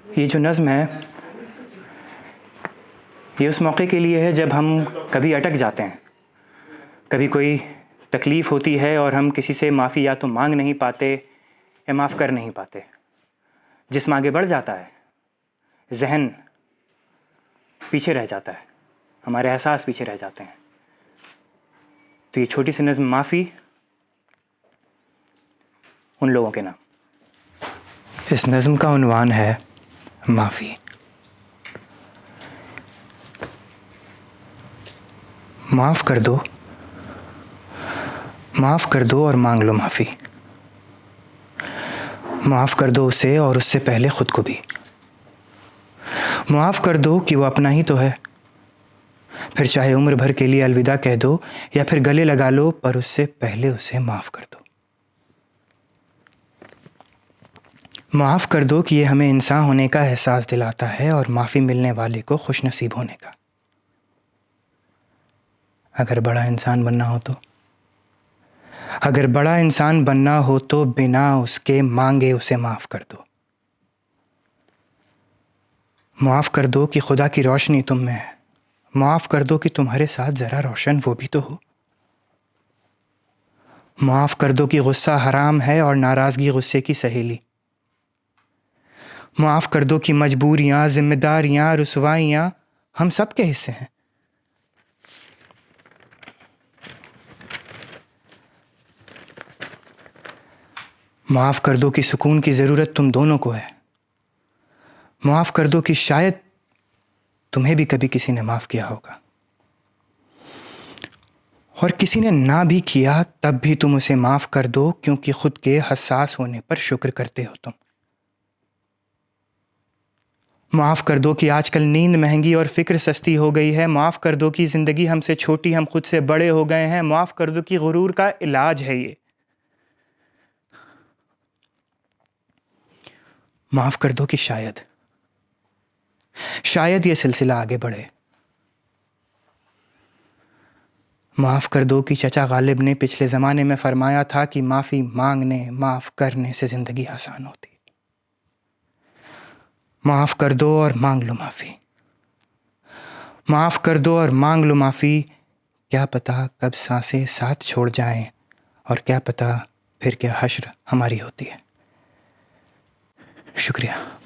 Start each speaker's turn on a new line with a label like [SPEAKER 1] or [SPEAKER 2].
[SPEAKER 1] ये जो नज़्म है, ये उस मौके के लिए है जब हम कभी अटक जाते हैं, कभी कोई तकलीफ़ होती है और हम किसी से माफ़ी या तो मांग नहीं पाते या माफ़ कर नहीं पाते। जिस्म आगे बढ़ जाता है, ज़हन पीछे रह जाता है, हमारे एहसास पीछे रह जाते हैं। तो ये छोटी सी नज़्म माफ़ी उन लोगों के नाम। इस नज़्म का उन्वान है माफ़ी। माफ़ कर दो, माफ़ कर दो और मांग लो माफ़ी। माफ़ कर दो उसे और उससे पहले ख़ुद को भी। माफ़ कर दो कि वो अपना ही तो है। फिर चाहे उम्र भर के लिए अलविदा कह दो या फिर गले लगा लो, पर उससे पहले उसे माफ़ कर दो। माफ़ कर दो कि ये हमें इंसान होने का एहसास दिलाता है और माफ़ी मिलने वाले को खुशनसीब होने का। अगर बड़ा इंसान बनना हो तो, अगर बड़ा इंसान बनना हो तो बिना उसके मांगे उसे माफ़ कर दो। माफ़ कर दो कि खुदा की रोशनी तुम में है। माफ़ कर दो कि तुम्हारे साथ ज़रा रोशन वो भी तो हो। माफ़ कर दो कि गुस्सा हराम है और नाराज़गी गुस्से की सहेली। माफ़ कर दो कि मजबूरियाँ, जिम्मेदारियाँ, रुसवाइयाँ हम सब के हिस्से हैं। माफ़ कर दो कि सुकून की ज़रूरत तुम दोनों को है। माफ़ कर दो कि शायद तुम्हें भी कभी किसी ने माफ़ किया होगा, और किसी ने ना भी किया तब भी तुम उसे माफ़ कर दो, क्योंकि खुद के हसास होने पर शुक्र करते हो तुम। माफ़ कर दो कि आजकल नींद महंगी और फ़िक्र सस्ती हो गई है। माफ़ कर दो कि ज़िंदगी हमसे छोटी, हम खुद से बड़े हो गए हैं। माफ़ कर दो कि गुरूर का इलाज है ये। माफ़ कर दो कि शायद ये सिलसिला आगे बढ़े। माफ़ कर दो कि चचा गालिब ने पिछले ज़माने में फ़रमाया था कि माफ़ी मांगने, माफ़ करने से ज़िंदगी आसान होती। माफ़ कर दो और मांग लो माफ़ी। माफ़ कर दो और मांग लो माफ़ी। क्या पता कब सांसें साथ छोड़ जाएं, और क्या पता फिर क्या हश्र हमारी होती है। शुक्रिया।